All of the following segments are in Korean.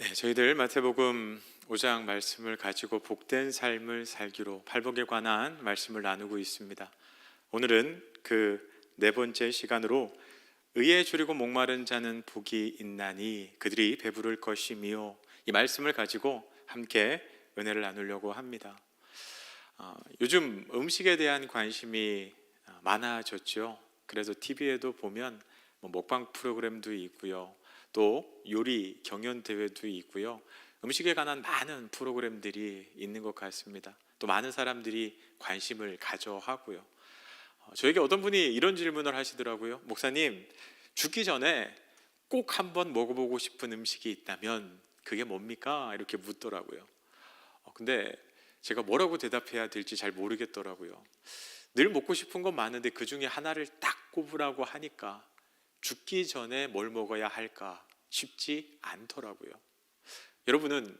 네, 저희들 마태복음 5장 말씀을 가지고 복된 삶을 살기로 팔복에 관한 말씀을 나누고 있습니다. 오늘은 그 네 번째 시간으로 의에 줄이고 목마른 자는 복이 있나니 그들이 배부를 것이며, 이 말씀을 가지고 함께 은혜를 나누려고 합니다. 요즘 음식에 대한 관심이 많아졌죠. 그래서 TV에도 보면 먹방 프로그램도 있고요, 또 요리 경연 대회도 있고요, 음식에 관한 많은 프로그램들이 있는 것 같습니다. 또 많은 사람들이 관심을 가져 하고요. 저에게 어떤 분이 이런 질문을 하시더라고요. 목사님, 죽기 전에 꼭 한번 먹어보고 싶은 음식이 있다면 그게 뭡니까? 이렇게 묻더라고요. 근데 제가 뭐라고 대답해야 될지 잘 모르겠더라고요. 늘 먹고 싶은 건 많은데 그 중에 하나를 딱 꼽으라고 하니까 죽기 전에 뭘 먹어야 할까 쉽지 않더라고요. 여러분은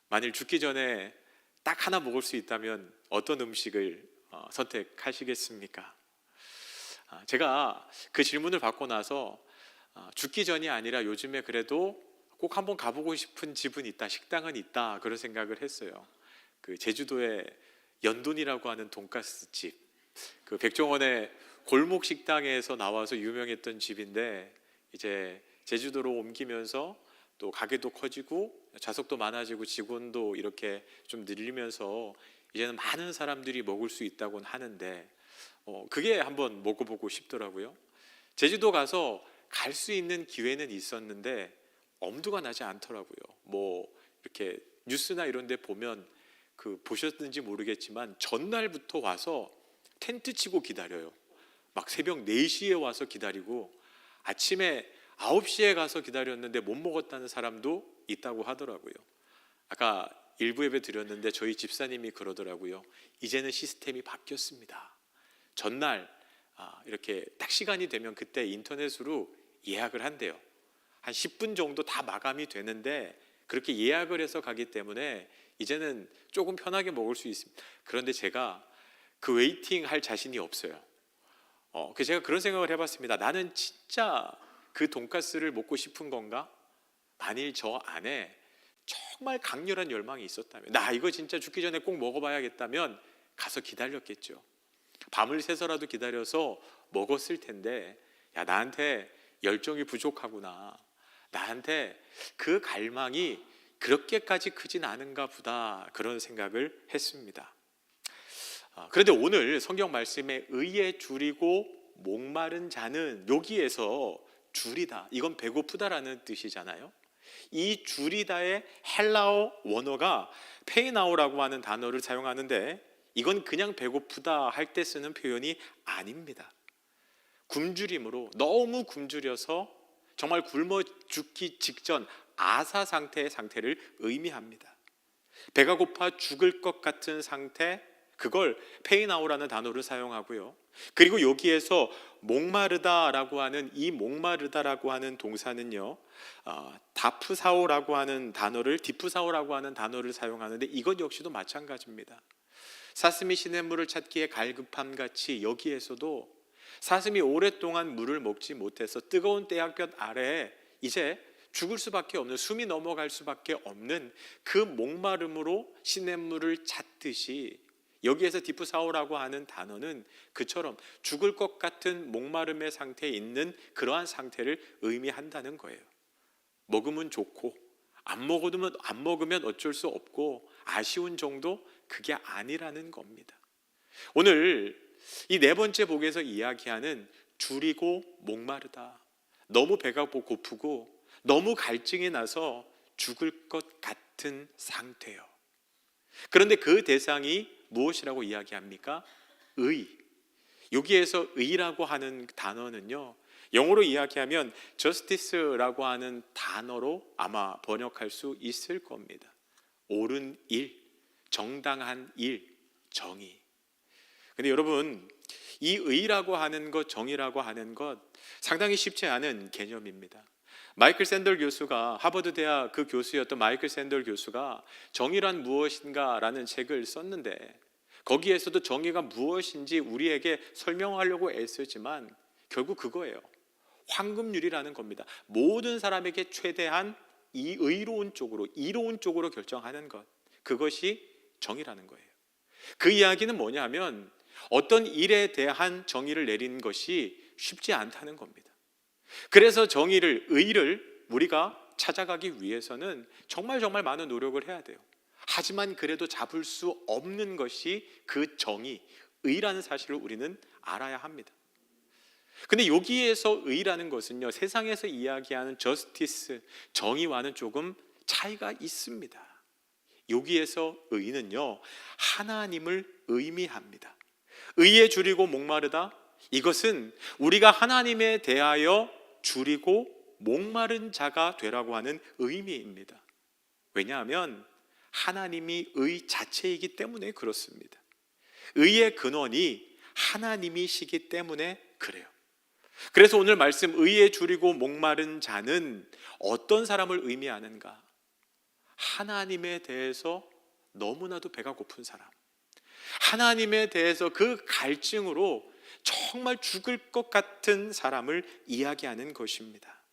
만일 죽기 전에 딱 하나 먹을 수 있다면 어떤 음식을 선택하시겠습니까? 제가 그 질문을 받고 나서 죽기 전이 아니라 요즘에 그래도 꼭 한번 가보고 싶은 집은 있다, 식당은 있다, 그런 생각을 했어요. 그 제주도에 연돈이라고 하는 돈가스 집, 그 백종원의 골목 식당에서 나와서 유명했던 집인데, 이제 제주도로 옮기면서 또 가게도 커지고 좌석도 많아지고 직원도 이렇게 좀 늘리면서 이제는 많은 사람들이 먹을 수 있다고는 하는데, 그게 한번 먹어보고 싶더라고요. 제주도 가서 갈 수 있는 기회는 있었는데 엄두가 나지 않더라고요. 뭐 이렇게 뉴스나 이런 데 보면 보셨는지 모르겠지만 전날부터 와서 텐트 치고 기다려요. 막 새벽 4시에 와서 기다리고 아침에 9시에 가서 기다렸는데 못 먹었다는 사람도 있다고 하더라고요. 아까 일부 예배 드렸는데 저희 집사님이 그러더라고요. 이제는 시스템이 바뀌었습니다. 전날 이렇게 딱 시간이 되면 그때 인터넷으로 예약을 한대요. 한 10분 정도 다 마감이 되는데 그렇게 예약을 해서 가기 때문에 이제는 조금 편하게 먹을 수 있습니다. 그런데 제가 그 웨이팅 할 자신이 없어요. 그래서 제가 그런 생각을 해봤습니다. 나는 진짜 그 돈가스를 먹고 싶은 건가? 만일 저 안에 정말 강렬한 열망이 있었다면, 나 이거 진짜 죽기 전에 꼭 먹어봐야겠다면 가서 기다렸겠죠. 밤을 새서라도 기다려서 먹었을 텐데, 야, 나한테 열정이 부족하구나, 나한테 그 갈망이 그렇게까지 크진 않은가 보다, 그런 생각을 했습니다. 그런데 오늘 성경 말씀에 의에 줄이고 목마른 자는, 여기에서 줄이다, 이건 배고프다라는 뜻이잖아요. 이 줄이다의 헬라어 원어가 페이나오라고 하는 단어를 사용하는데, 이건 그냥 배고프다 할 때 쓰는 표현이 아닙니다. 굶주림으로, 너무 굶주려서 정말 굶어 죽기 직전 아사 상태의 상태를 의미합니다. 배가 고파 죽을 것 같은 상태, 그걸 페이나오라는 단어를 사용하고요. 그리고 여기에서 목마르다라고 하는, 이 목마르다라고 하는 동사는요, 다프사오라고 하는 단어를, 디프사오라고 하는 단어를 사용하는데, 이것 역시도 마찬가지입니다. 사슴이 시냇물을 찾기에 갈급함 같이 여기에서도 사슴이 오랫동안 물을 먹지 못해서 뜨거운 태양볕 아래에 이제 죽을 수밖에 없는, 숨이 넘어갈 수밖에 없는 그 목마름으로 시냇물을 찾듯이, 여기에서 디프사오라고 하는 단어는 그처럼 죽을 것 같은 목마름의 상태에 있는 그러한 상태를 의미한다는 거예요. 먹으면 좋고 안 먹으면 어쩔 수 없고 아쉬운 정도, 그게 아니라는 겁니다. 오늘 이 네 번째 복에서 이야기하는 줄이고 목마르다, 너무 배가 고프고 너무 갈증이 나서 죽을 것 같은 상태요. 그런데 그 대상이 무엇이라고 이야기합니까? 의. 여기에서 의라고 하는 단어는요, 영어로 이야기하면 justice라고 하는 단어로 아마 번역할 수 있을 겁니다. 옳은 일, 정당한 일, 정의. 근데 여러분, 이 의라고 하는 것, 정의라고 하는 것, 상당히 쉽지 않은 개념입니다. 마이클 샌들 교수가, 하버드 대학 그 교수였던 마이클 샌들 교수가 정의란 무엇인가 라는 책을 썼는데, 거기에서도 정의가 무엇인지 우리에게 설명하려고 애쓰지만 결국 그거예요. 황금률이라는 겁니다. 모든 사람에게 최대한 이 의로운 쪽으로, 이로운 쪽으로 결정하는 것, 그것이 정의라는 거예요. 그 이야기는 뭐냐면 어떤 일에 대한 정의를 내리는 것이 쉽지 않다는 겁니다. 그래서 정의를, 의를 우리가 찾아가기 위해서는 정말 많은 노력을 해야 돼요. 하지만 그래도 잡을 수 없는 것이 그 정의, 의라는 사실을 우리는 알아야 합니다. 근데 여기에서 의라는 것은요, 세상에서 이야기하는 저스티스, 정의와는 조금 차이가 있습니다. 여기에서 의는요, 하나님을 의미합니다. 의에 줄이고 목마르다, 이것은 우리가 하나님에 대하여 줄이고 목마른 자가 되라고 하는 의미입니다. 왜냐하면 하나님이 의 자체이기 때문에 그렇습니다. 의의 근원이 하나님이시기 때문에 그래요. 그래서 오늘 말씀, 의에 줄이고 목마른 자는 어떤 사람을 의미하는가? 하나님에 대해서 너무나도 배가 고픈 사람, 하나님에 대해서 그 갈증으로 정말 죽을 것 같은 사람을 이야기하는 것입니다.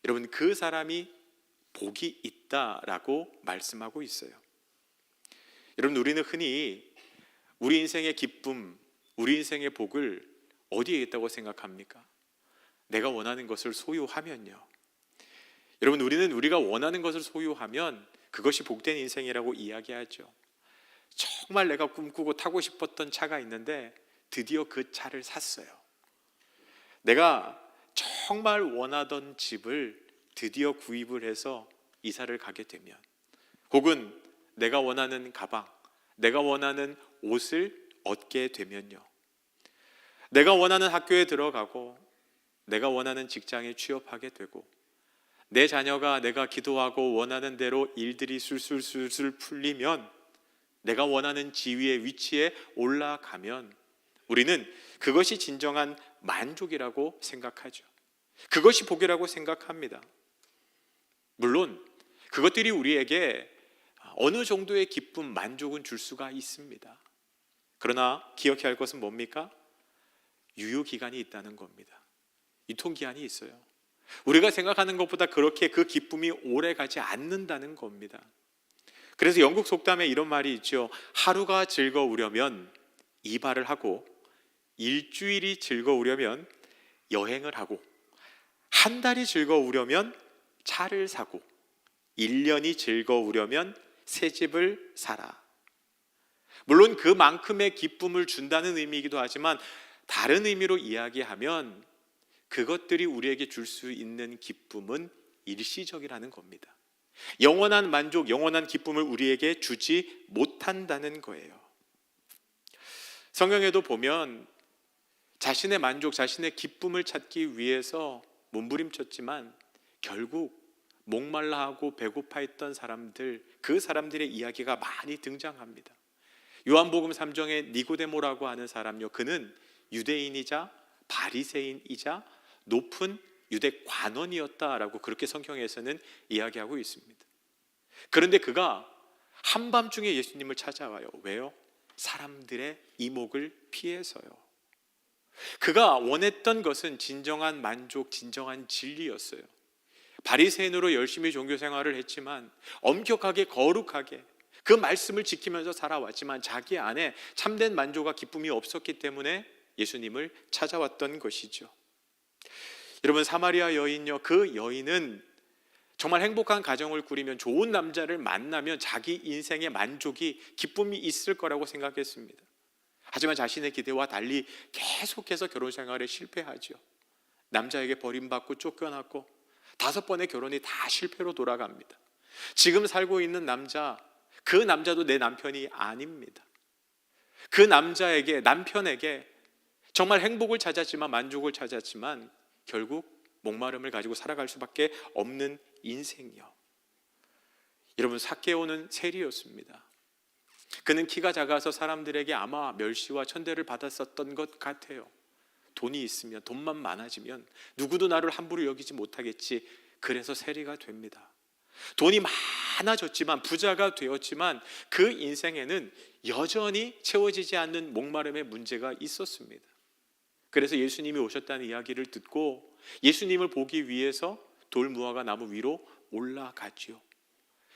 여러분, 그 사람이 복이 있다라고 말씀하고 있어요. 여러분, 우리는 흔히 우리 인생의 기쁨, 우리 인생의 복을 어디에 있다고 생각합니까? 내가 원하는 것을 소유하면요. 여러분, 우리는 우리가 원하는 것을 소유하면 그것이 복된 인생이라고 이야기하죠. 정말 내가 꿈꾸고 타고 싶었던 차가 있는데 드디어 그 차를 샀어요. 내가 정말 원하던 집을 드디어 구입을 해서 이사를 가게 되면, 혹은 내가 원하는 가방, 내가 원하는 옷을 얻게 되면요, 내가 원하는 학교에 들어가고 내가 원하는 직장에 취업하게 되고 내 자녀가 내가 기도하고 원하는 대로 일들이 술술 풀리면, 내가 원하는 지위의 위치에 올라가면 우리는 그것이 진정한 만족이라고 생각하죠. 그것이 복이라고 생각합니다. 물론 그것들이 우리에게 어느 정도의 기쁨, 만족은 줄 수가 있습니다. 그러나 기억해야 할 것은 뭡니까? 유효기간이 있다는 겁니다. 유통기한이 있어요. 우리가 생각하는 것보다 그렇게 그 기쁨이 오래 가지 않는다는 겁니다. 그래서 영국 속담에 이런 말이 있죠. 하루가 즐거우려면 이발을 하고, 일주일이 즐거우려면 여행을 하고, 한 달이 즐거우려면 차를 사고, 1년이 즐거우려면 새 집을 사라. 물론 그만큼의 기쁨을 준다는 의미이기도 하지만 다른 의미로 이야기하면 그것들이 우리에게 줄 수 있는 기쁨은 일시적이라는 겁니다. 영원한 만족, 영원한 기쁨을 우리에게 주지 못한다는 거예요. 성경에도 보면 자신의 만족, 자신의 기쁨을 찾기 위해서 몸부림쳤지만 결국 목말라하고 배고파했던 사람들, 그 사람들의 이야기가 많이 등장합니다. 요한복음 3장에 니고데모라고 하는 사람요, 그는 유대인이자 바리새인이자 높은 유대 관원이었다라고 그렇게 성경에서는 이야기하고 있습니다. 그런데 그가 한밤중에 예수님을 찾아와요. 왜요? 사람들의 이목을 피해서요. 그가 원했던 것은 진정한 만족, 진정한 진리였어요. 바리새인으로 열심히 종교 생활을 했지만, 엄격하게 거룩하게 그 말씀을 지키면서 살아왔지만 자기 안에 참된 만족과 기쁨이 없었기 때문에 예수님을 찾아왔던 것이죠. 여러분, 사마리아 여인요, 그 여인은 정말 행복한 가정을 꾸리면, 좋은 남자를 만나면 자기 인생의 만족이, 기쁨이 있을 거라고 생각했습니다. 하지만 자신의 기대와 달리 계속해서 결혼 생활에 실패하죠. 남자에게 버림받고 쫓겨났고 5번의 결혼이 다 실패로 돌아갑니다. 지금 살고 있는 남자, 그 남자도 내 남편이 아닙니다. 그 남편에게 정말 행복을 찾았지만, 만족을 찾았지만 결국 목마름을 가지고 살아갈 수밖에 없는 인생이요. 여러분, 삭개오는 세리였습니다. 그는 키가 작아서 사람들에게 아마 멸시와 천대를 받았었던 것 같아요. 돈이 있으면, 돈만 많아지면 누구도 나를 함부로 여기지 못하겠지. 그래서 세리가 됩니다. 돈이 많아졌지만, 부자가 되었지만 그 인생에는 여전히 채워지지 않는 목마름의 문제가 있었습니다. 그래서 예수님이 오셨다는 이야기를 듣고 예수님을 보기 위해서 돌무화과 나무 위로 올라가지요.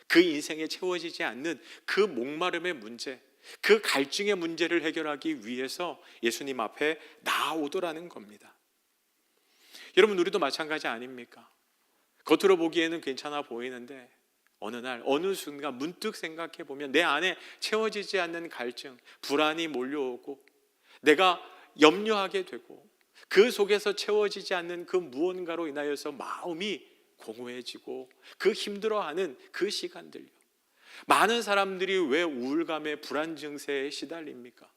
그 인생에 채워지지 않는 그 목마름의 문제, 그 갈증의 문제를 해결하기 위해서 예수님 앞에 나아오더라는 겁니다. 여러분, 우리도 마찬가지 아닙니까? 겉으로 보기에는 괜찮아 보이는데 어느 날 어느 순간 문득 생각해 보면 내 안에 채워지지 않는 갈증, 불안이 몰려오고 내가 염려하게 되고 그 속에서 채워지지 않는 그 무언가로 인하여서 마음이 공허해지고 그 힘들어하는 그 시간들요. 많은 사람들이 왜 우울감에 불안 증세에 시달립니까?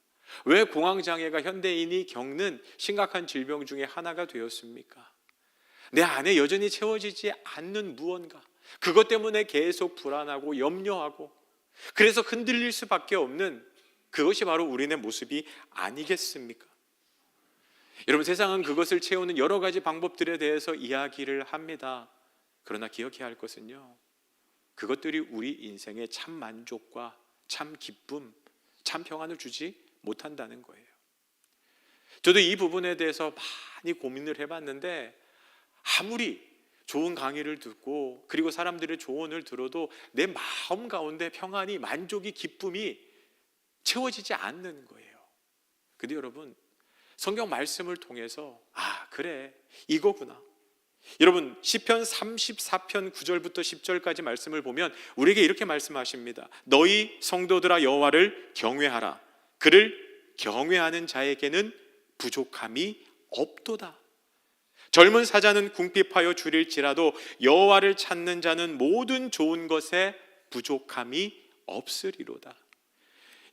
왜 공황장애가 현대인이 겪는 심각한 질병 중에 하나가 되었습니까? 내 안에 여전히 채워지지 않는 무언가, 그것 때문에 계속 불안하고 염려하고 그래서 흔들릴 수밖에 없는 그것이 바로 우리의 모습이 아니겠습니까? 여러분, 세상은 그것을 채우는 여러 가지 방법들에 대해서 이야기를 합니다. 그러나 기억해야 할 것은요, 그것들이 우리 인생에 참 만족과 참 기쁨, 참 평안을 주지 못한다는 거예요. 저도 이 부분에 대해서 많이 고민을 해봤는데 아무리 좋은 강의를 듣고 그리고 사람들의 조언을 들어도 내 마음 가운데 평안이, 만족이, 기쁨이 채워지지 않는 거예요. 근데 여러분, 성경 말씀을 통해서 그래, 이거구나. 여러분, 시편 34편 9절부터 10절까지 말씀을 보면 우리에게 이렇게 말씀하십니다. 너희 성도들아 여호와를 경외하라. 그를 경외하는 자에게는 부족함이 없도다. 젊은 사자는 궁핍하여 줄일지라도 여호와를 찾는 자는 모든 좋은 것에 부족함이 없으리로다.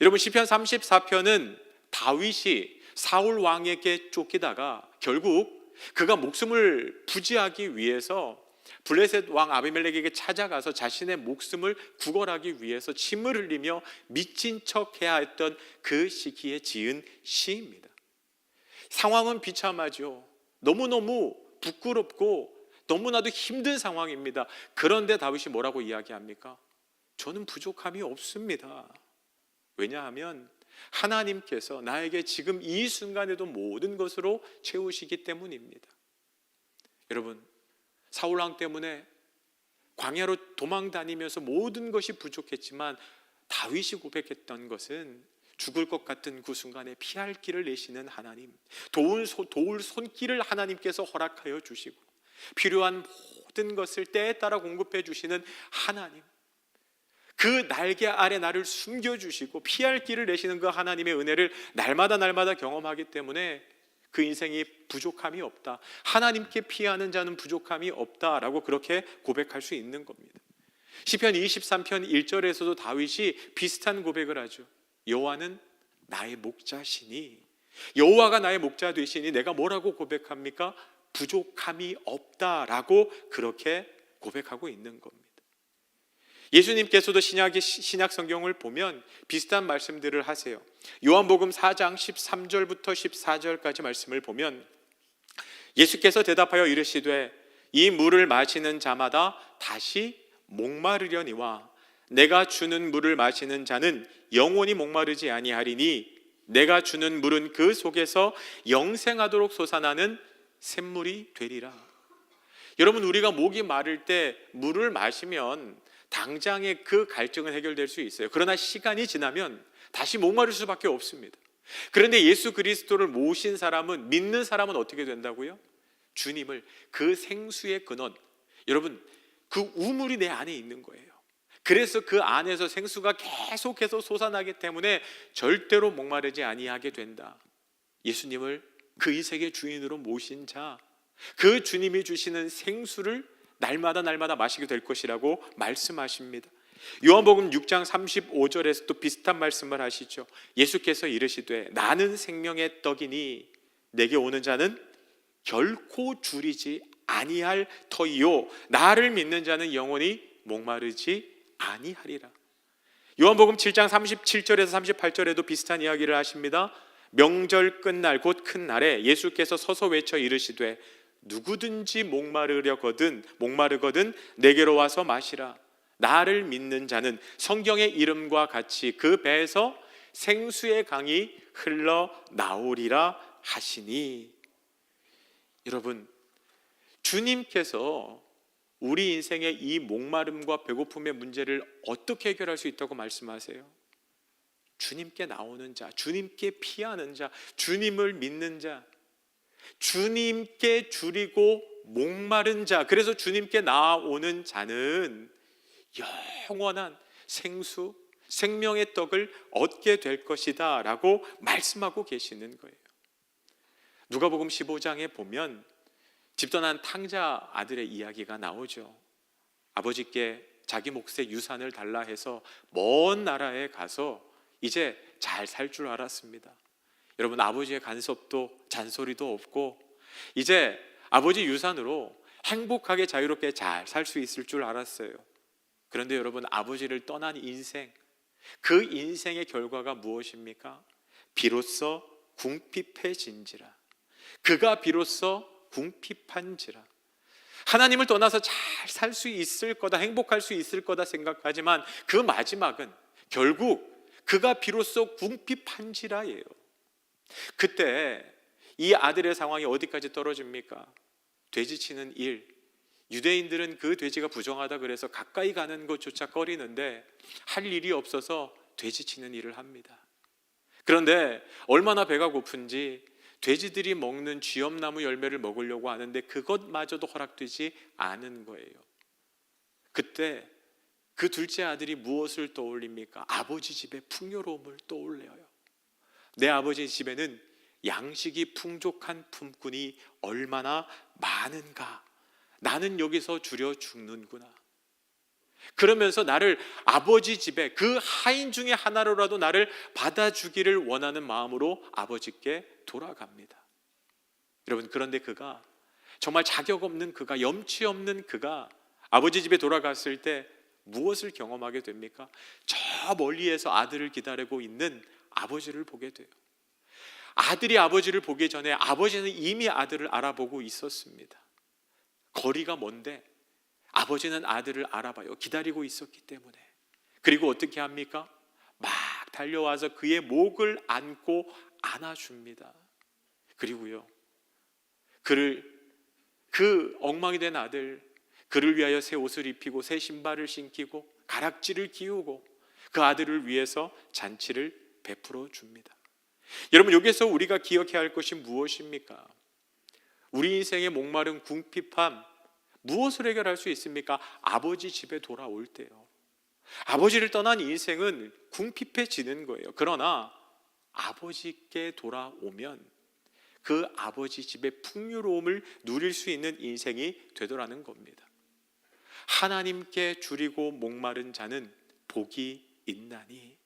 여러분, 시편 34편은 다윗이 사울 왕에게 쫓기다가 결국 그가 목숨을 부지하기 위해서 블레셋 왕 아비멜렉에게 찾아가서 자신의 목숨을 구걸하기 위해서 침을 흘리며 미친 척해야 했던 그 시기에 지은 시입니다. 상황은 비참하죠. 너무너무 부끄럽고 너무나도 힘든 상황입니다. 그런데 다윗이 뭐라고 이야기합니까? 저는 부족함이 없습니다. 왜냐하면 하나님께서 나에게 지금 이 순간에도 모든 것으로 채우시기 때문입니다. 여러분, 사울왕 때문에 광야로 도망 다니면서 모든 것이 부족했지만 다윗이 고백했던 것은 죽을 것 같은 그 순간에 피할 길을 내시는 하나님, 도울 손길을 하나님께서 허락하여 주시고 필요한 모든 것을 때에 따라 공급해 주시는 하나님, 그 날개 아래 나를 숨겨주시고 피할 길을 내시는 그 하나님의 은혜를 날마다 경험하기 때문에 그 인생이 부족함이 없다, 하나님께 피하는 자는 부족함이 없다라고 그렇게 고백할 수 있는 겁니다. 시편 23편 1절에서도 다윗이 비슷한 고백을 하죠. 여호와는 나의 목자시니, 여호와가 나의 목자 되시니 내가 뭐라고 고백합니까? 부족함이 없다라고 그렇게 고백하고 있는 겁니다. 예수님께서도 신약 성경을 보면 비슷한 말씀들을 하세요. 요한복음 4장 13절부터 14절까지 말씀을 보면 예수께서 대답하여 이르시되 이 물을 마시는 자마다 다시 목마르려니와 내가 주는 물을 마시는 자는 영원히 목마르지 아니하리니 내가 주는 물은 그 속에서 영생하도록 솟아나는 샘물이 되리라. 여러분, 우리가 목이 마를 때 물을 마시면 당장의 그 갈증은 해결될 수 있어요. 그러나 시간이 지나면 다시 목마를 수밖에 없습니다. 그런데 예수 그리스도를 모신 사람은, 믿는 사람은 어떻게 된다고요? 주님을, 그 생수의 근원, 여러분, 그 우물이 내 안에 있는 거예요. 그래서 그 안에서 생수가 계속해서 솟아나기 때문에 절대로 목마르지 아니하게 된다. 예수님을 그 인생의 주인으로 모신 자, 그 주님이 주시는 생수를 날마다 마시게 될 것이라고 말씀하십니다. 요한복음 6장 35절에서 또 비슷한 말씀을 하시죠. 예수께서 이르시되 나는 생명의 떡이니 내게 오는 자는 결코 줄이지 아니할 터이요 나를 믿는 자는 영원히 목마르지 아니하리라. 요한복음 7장 37절에서 38절에도 비슷한 이야기를 하십니다. 명절 끝날 곧 큰 날에 예수께서 서서 외쳐 이르시되 누구든지 목마르거든 내게로 와서 마시라. 나를 믿는 자는 성경의 이름과 같이 그 배에서 생수의 강이 흘러나오리라 하시니. 여러분, 주님께서 우리 인생의 이 목마름과 배고픔의 문제를 어떻게 해결할 수 있다고 말씀하세요? 주님께 나오는 자, 주님께 피하는 자, 주님을 믿는 자, 주님께 줄이고 목마른 자, 그래서 주님께 나아오는 자는 영원한 생수, 생명의 떡을 얻게 될 것이다 라고 말씀하고 계시는 거예요. 누가복음 15장에 보면 집 떠난 탕자 아들의 이야기가 나오죠. 아버지께 자기 몫의 유산을 달라 해서 먼 나라에 가서 이제 잘 살 줄 알았습니다. 여러분, 아버지의 간섭도 잔소리도 없고 이제 아버지 유산으로 행복하게 자유롭게 잘 살 수 있을 줄 알았어요. 그런데 여러분, 아버지를 떠난 인생, 그 인생의 결과가 무엇입니까? 비로소 궁핍해진지라. 그가 비로소 궁핍한지라. 하나님을 떠나서 잘 살 수 있을 거다, 행복할 수 있을 거다 생각하지만 그 마지막은 결국 그가 비로소 궁핍한지라예요. 그때 이 아들의 상황이 어디까지 떨어집니까? 돼지치는 일. 유대인들은 그 돼지가 부정하다 그래서 가까이 가는 것조차 꺼리는데 할 일이 없어서 돼지치는 일을 합니다. 그런데 얼마나 배가 고픈지 돼지들이 먹는 쥐엄나무 열매를 먹으려고 하는데 그것마저도 허락되지 않은 거예요. 그때 그 둘째 아들이 무엇을 떠올립니까? 아버지 집의 풍요로움을 떠올려요. 내 아버지 집에는 양식이 풍족한 품꾼이 얼마나 많은가. 나는 여기서 줄여 죽는구나. 그러면서 나를 아버지 집에 그 하인 중에 하나로라도 나를 받아주기를 원하는 마음으로 아버지께 돌아갑니다. 여러분, 그런데 그가 정말 자격 없는 그가, 염치 없는 그가 아버지 집에 돌아갔을 때 무엇을 경험하게 됩니까? 저 멀리에서 아들을 기다리고 있는 아버지를 보게 돼요. 아들이 아버지를 보기 전에 아버지는 이미 아들을 알아보고 있었습니다. 거리가 먼데 아버지는 아들을 알아봐요. 기다리고 있었기 때문에. 그리고 어떻게 합니까? 막 달려와서 그의 목을 안고 안아줍니다. 그리고요, 그 엉망이 된 아들, 그를 위하여 새 옷을 입히고 새 신발을 신기고 가락지를 끼우고 그 아들을 위해서 잔치를 베풀어 줍니다. 여러분, 여기서 우리가 기억해야 할 것이 무엇입니까? 우리 인생의 목마른 궁핍함, 무엇을 해결할 수 있습니까? 아버지 집에 돌아올 때요. 아버지를 떠난 인생은 궁핍해지는 거예요. 그러나 아버지께 돌아오면 그 아버지 집의 풍요로움을 누릴 수 있는 인생이 되더라는 겁니다. 하나님께 줄이고 목마른 자는 복이 있나니.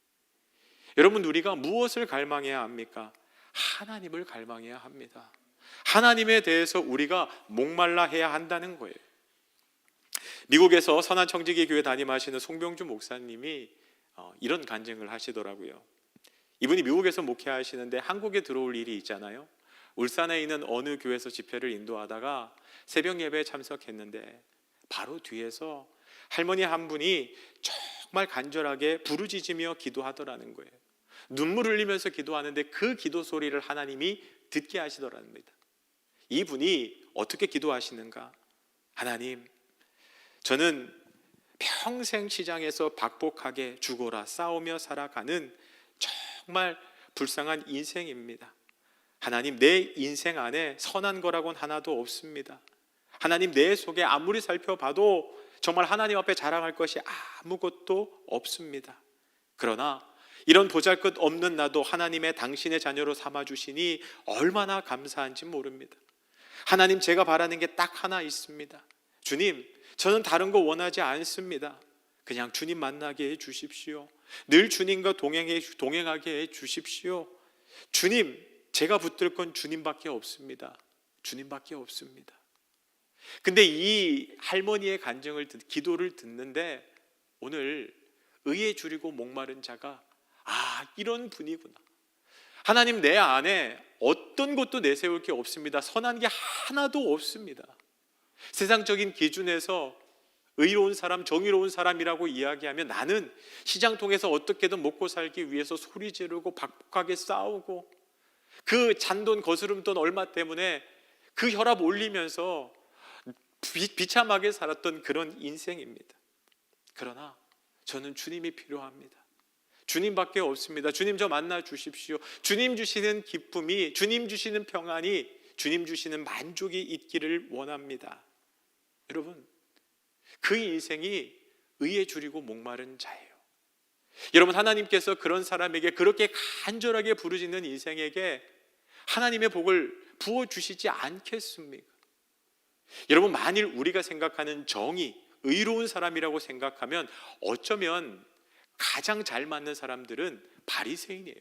여러분, 우리가 무엇을 갈망해야 합니까? 하나님을 갈망해야 합니다. 하나님에 대해서 우리가 목말라 해야 한다는 거예요. 미국에서 선한청지기 교회 담임하시는 송병주 목사님이 이런 간증을 하시더라고요. 이분이 미국에서 목회하시는데 한국에 들어올 일이 있잖아요. 울산에 있는 어느 교회에서 집회를 인도하다가 새벽 예배에 참석했는데 바로 뒤에서 할머니 한 분이 정말 간절하게 부르짖으며 기도하더라는 거예요. 눈물 흘리면서 기도하는데 그 기도 소리를 하나님이 듣게 하시더랍니다. 이분이 어떻게 기도하시는가? 하나님, 저는 평생 시장에서 박복하게 죽어라 싸우며 살아가는 정말 불쌍한 인생입니다. 하나님, 내 인생 안에 선한 거라고는 하나도 없습니다. 하나님, 내 속에 아무리 살펴봐도 정말 하나님 앞에 자랑할 것이 아무것도 없습니다. 그러나 이런 보잘것없는 나도 하나님의 당신의 자녀로 삼아주시니 얼마나 감사한지 모릅니다. 하나님, 제가 바라는 게 딱 하나 있습니다. 주님, 저는 다른 거 원하지 않습니다. 그냥 주님 만나게 해주십시오. 늘 주님과 동행하게 해주십시오. 주님, 제가 붙들 건 주님밖에 없습니다. 주님밖에 없습니다. 근데 이 할머니의 간증을 기도를 듣는데 오늘 의에 줄이고 목마른 자가 이런 분이구나. 하나님, 내 안에 어떤 것도 내세울 게 없습니다. 선한 게 하나도 없습니다. 세상적인 기준에서 의로운 사람, 정의로운 사람이라고 이야기하면 나는 시장 통해서 어떻게든 먹고 살기 위해서 소리 지르고 박복하게 싸우고 그 잔돈 거스름돈 얼마 때문에 그 혈압 올리면서 비참하게 살았던 그런 인생입니다. 그러나 저는 주님이 필요합니다. 주님밖에 없습니다. 주님 저 만나 주십시오. 주님 주시는 기쁨이, 주님 주시는 평안이, 주님 주시는 만족이 있기를 원합니다. 여러분, 그 인생이 의에 줄이고 목마른 자예요. 여러분, 하나님께서 그런 사람에게, 그렇게 간절하게 부르짖는 인생에게 하나님의 복을 부어주시지 않겠습니까? 여러분, 만일 우리가 생각하는 정의, 의로운 사람이라고 생각하면 어쩌면 가장 잘 맞는 사람들은 바리새인이에요.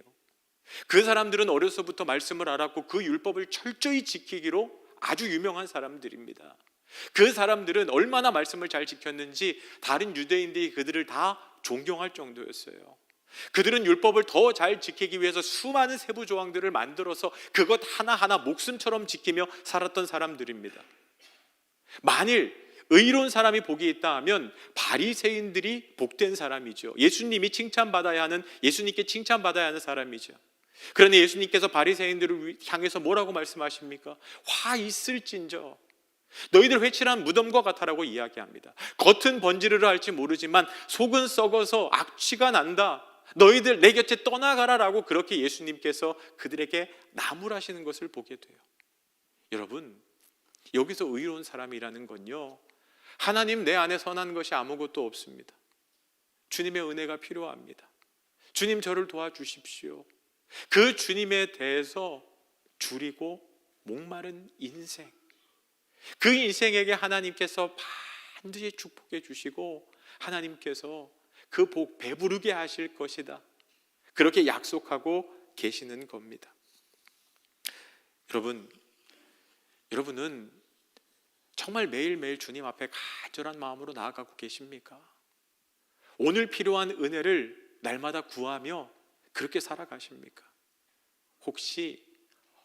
그 사람들은 어려서부터 말씀을 알았고 그 율법을 철저히 지키기로 아주 유명한 사람들입니다. 그 사람들은 얼마나 말씀을 잘 지켰는지 다른 유대인들이 그들을 다 존경할 정도였어요. 그들은 율법을 더 잘 지키기 위해서 수많은 세부 조항들을 만들어서 그것 하나하나 목숨처럼 지키며 살았던 사람들입니다. 만일 의로운 사람이 복이 있다 하면 바리새인들이 복된 사람이죠. 예수님이 칭찬받아야 하는, 예수님께 칭찬받아야 하는 사람이죠. 그런데 예수님께서 바리새인들을 향해서 뭐라고 말씀하십니까? 화 있을진저 너희들 회칠한 무덤과 같아라고 이야기합니다. 겉은 번지르르 할지 모르지만 속은 썩어서 악취가 난다. 너희들 내 곁에 떠나가라라고 그렇게 예수님께서 그들에게 나무라시는 것을 보게 돼요. 여러분, 여기서 의로운 사람이라는 건요, 하나님 내 안에 선한 것이 아무것도 없습니다. 주님의 은혜가 필요합니다. 주님 저를 도와주십시오. 그 주님에 대해서 줄이고 목마른 인생, 그 인생에게 하나님께서 반드시 축복해 주시고 하나님께서 그 복 배부르게 하실 것이다, 그렇게 약속하고 계시는 겁니다. 여러분은 정말 매일매일 주님 앞에 간절한 마음으로 나아가고 계십니까? 오늘 필요한 은혜를 날마다 구하며 그렇게 살아가십니까? 혹시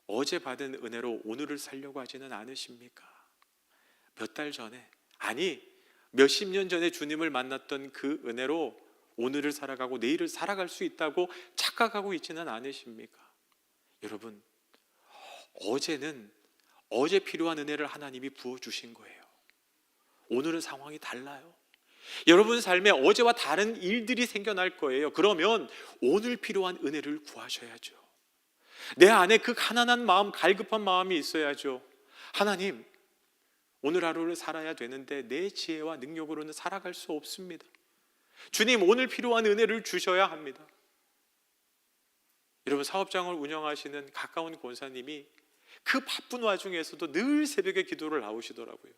어제 받은 은혜로 오늘을 살려고 하지는 않으십니까? 몇 달 전에, 아니 몇십 년 전에 주님을 만났던 그 은혜로 오늘을 살아가고 내일을 살아갈 수 있다고 착각하고 있지는 않으십니까? 여러분, 어제는 어제 필요한 은혜를 하나님이 부어주신 거예요. 오늘은 상황이 달라요. 여러분 삶에 어제와 다른 일들이 생겨날 거예요. 그러면 오늘 필요한 은혜를 구하셔야죠. 내 안에 그 가난한 마음, 갈급한 마음이 있어야죠. 하나님, 오늘 하루를 살아야 되는데 내 지혜와 능력으로는 살아갈 수 없습니다. 주님, 오늘 필요한 은혜를 주셔야 합니다. 여러분, 사업장을 운영하시는 가까운 권사님이 그 바쁜 와중에서도 늘 새벽에 기도를 나오시더라고요.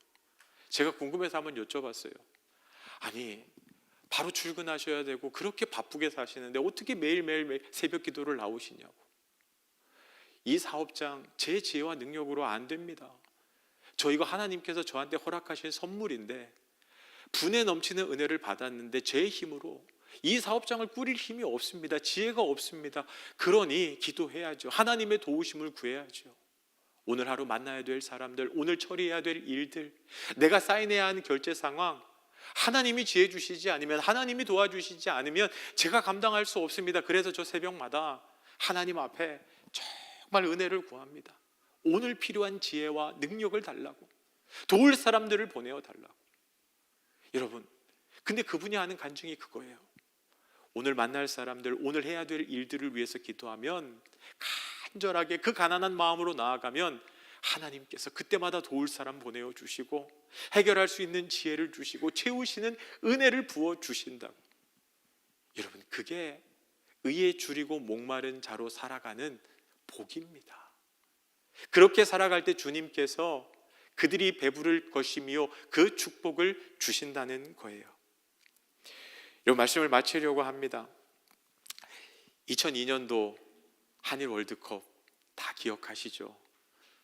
제가 궁금해서 한번 여쭤봤어요. 아니, 바로 출근하셔야 되고 그렇게 바쁘게 사시는데 어떻게 매일매일 새벽 기도를 나오시냐고. 이 사업장 제 지혜와 능력으로 안 됩니다. 저 이거 하나님께서 저한테 허락하신 선물인데 분에 넘치는 은혜를 받았는데 제 힘으로 이 사업장을 꾸릴 힘이 없습니다. 지혜가 없습니다. 그러니 기도해야죠. 하나님의 도우심을 구해야죠. 오늘 하루 만나야 될 사람들, 오늘 처리해야 될 일들, 내가 사인해야 하는 결제 상황, 하나님이 지혜 주시지 않으면, 하나님이 도와주시지 않으면 제가 감당할 수 없습니다. 그래서 저 새벽마다 하나님 앞에 정말 은혜를 구합니다. 오늘 필요한 지혜와 능력을 달라고, 도울 사람들을 보내어 달라고. 여러분, 근데 그분이 하는 간증이 그거예요. 오늘 만날 사람들, 오늘 해야 될 일들을 위해서 기도하면, 간절하게 그 가난한 마음으로 나아가면 하나님께서 그때마다 도울 사람 보내어 주시고 해결할 수 있는 지혜를 주시고 채우시는 은혜를 부어 주신다고. 여러분, 그게 의에 줄이고 목마른 자로 살아가는 복입니다. 그렇게 살아갈 때 주님께서 그들이 배부를 것이며 그 축복을 주신다는 거예요. 이 말씀을 마치려고 합니다. 2002년도 한일 월드컵 다 기억하시죠?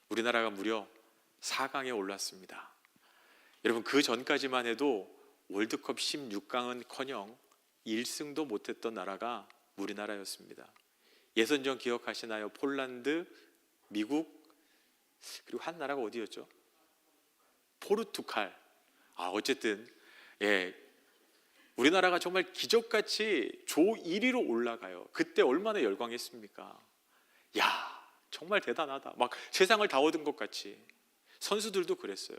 우리나라가 무려 4강에 올랐습니다. 여러분, 그 전까지만 해도 월드컵 16강은커녕 1승도 못했던 나라가 우리나라였습니다. 예선전 기억하시나요? 폴란드, 미국, 그리고 한 나라가 어디였죠? 포르투갈. 어쨌든 우리나라가 정말 기적같이 조 1위로 올라가요. 그때 얼마나 열광했습니까? 야, 정말 대단하다. 막 세상을 다 얻은 것 같이. 선수들도 그랬어요.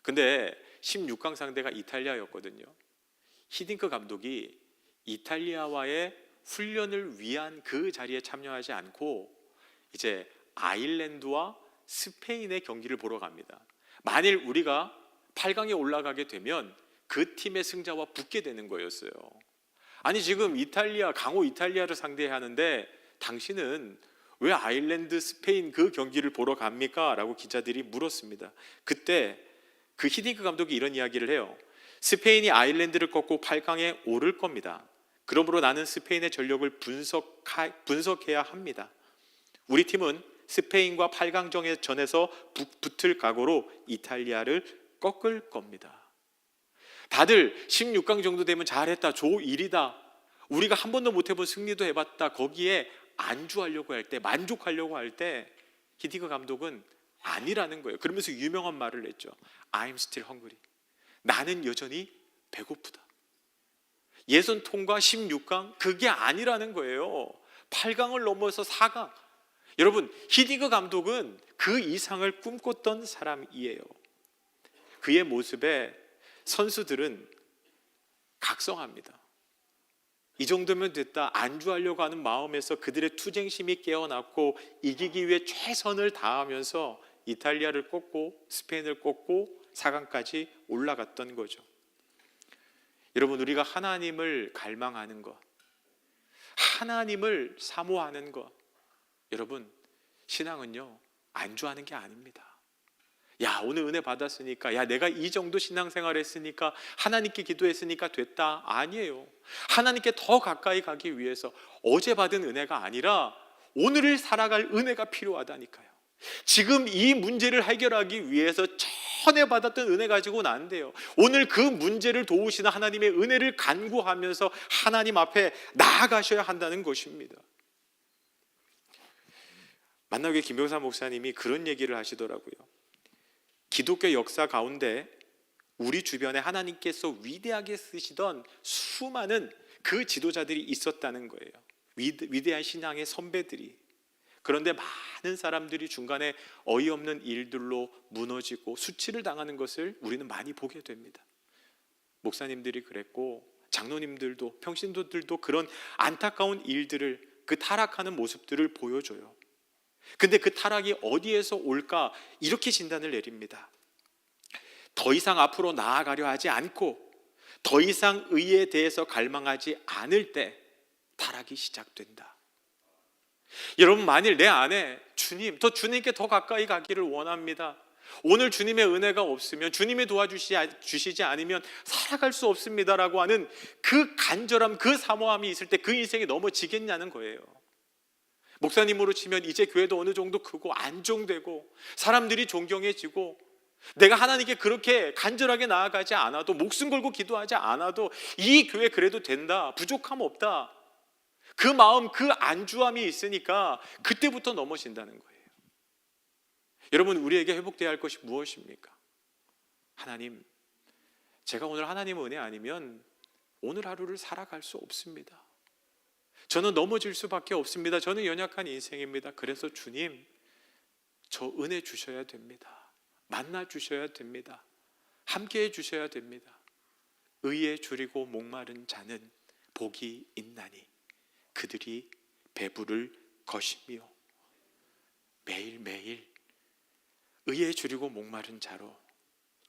근데 16강 상대가 이탈리아였거든요. 히딩크 감독이 이탈리아와의 훈련을 위한 그 자리에 참여하지 않고 이제 아일랜드와 스페인의 경기를 보러 갑니다. 만일 우리가 8강에 올라가게 되면 그 팀의 승자와 붙게 되는 거였어요. 아니 지금 이탈리아, 강호 이탈리아를 상대해야 하는데 당신은 왜 아일랜드, 스페인 그 경기를 보러 갑니까? 라고 기자들이 물었습니다. 그때 그 히딩크 감독이 이런 이야기를 해요. 스페인이 아일랜드를 꺾고 8강에 오를 겁니다. 그러므로 나는 스페인의 전력을 분석해야 합니다. 우리 팀은 스페인과 8강전에서 붙을 각오로 이탈리아를 꺾을 겁니다. 다들 16강 정도 되면 잘했다, 조1이다, 우리가 한 번도 못 해본 승리도 해봤다, 거기에 안주하려고 할 때, 만족하려고 할 때 히딩크 감독은 아니라는 거예요. 그러면서 유명한 말을 했죠. I'm still hungry. 나는 여전히 배고프다. 예선 통과 16강 그게 아니라는 거예요. 8강을 넘어서 4강. 여러분, 히딩크 감독은 그 이상을 꿈꿨던 사람이에요. 그의 모습에 선수들은 각성합니다. 이 정도면 됐다, 안주하려고 하는 마음에서 그들의 투쟁심이 깨어났고 이기기 위해 최선을 다하면서 이탈리아를 꺾고 스페인을 꺾고 4강까지 올라갔던 거죠. 여러분, 우리가 하나님을 갈망하는 것, 하나님을 사모하는 것, 여러분, 신앙은요 안주하는 게 아닙니다. 야, 오늘 은혜 받았으니까, 야, 내가 이 정도 신앙생활 했으니까, 하나님께 기도했으니까 됐다. 아니에요. 하나님께 더 가까이 가기 위해서 어제 받은 은혜가 아니라 오늘을 살아갈 은혜가 필요하다니까요. 지금 이 문제를 해결하기 위해서 전에 받았던 은혜 가지고는 안 돼요. 오늘 그 문제를 도우시는 하나님의 은혜를 간구하면서 하나님 앞에 나아가셔야 한다는 것입니다. 만나교회 김병사 목사님이 그런 얘기를 하시더라고요. 기독교 역사 가운데 우리 주변에 하나님께서 위대하게 쓰시던 수많은 그 지도자들이 있었다는 거예요. 위대한 신앙의 선배들이. 그런데 많은 사람들이 중간에 어이없는 일들로 무너지고 수치를 당하는 것을 우리는 많이 보게 됩니다. 목사님들이 그랬고 장로님들도, 평신도들도 그런 안타까운 일들을, 그 타락하는 모습들을 보여줘요. 근데 그 타락이 어디에서 올까? 이렇게 진단을 내립니다. 더 이상 앞으로 나아가려 하지 않고 더 이상 의에 대해서 갈망하지 않을 때 타락이 시작된다. 여러분, 만일 내 안에 주님, 더 주님께 더 가까이 가기를 원합니다. 오늘 주님의 은혜가 없으면, 주님이 도와주시지 않으면 살아갈 수 없습니다라고 하는 그 간절함, 그 사모함이 있을 때 그 인생이 넘어지겠냐는 거예요. 목사님으로 치면 이제 교회도 어느 정도 크고 안정되고 사람들이 존경해지고 내가 하나님께 그렇게 간절하게 나아가지 않아도, 목숨 걸고 기도하지 않아도 이 교회 그래도 된다, 부족함 없다, 그 마음, 그 안주함이 있으니까 그때부터 넘어진다는 거예요. 여러분, 우리에게 회복되어야 할 것이 무엇입니까? 하나님, 제가 오늘 하나님의 은혜 아니면 오늘 하루를 살아갈 수 없습니다. 저는 넘어질 수밖에 없습니다. 저는 연약한 인생입니다. 그래서 주님, 저 은혜 주셔야 됩니다. 만나 주셔야 됩니다. 함께해 주셔야 됩니다. 의에 줄이고 목마른 자는 복이 있나니 그들이 배부를 것이며. 매일매일 의에 줄이고 목마른 자로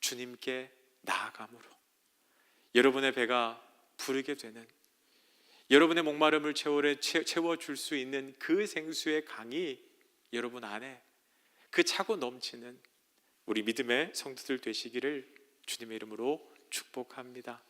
주님께 나아감으로 여러분의 배가 부르게 되는, 여러분의 목마름을 채워줄 수 있는 그 생수의 강이 여러분 안에, 그 차고 넘치는 우리 믿음의 성도들 되시기를 주님의 이름으로 축복합니다.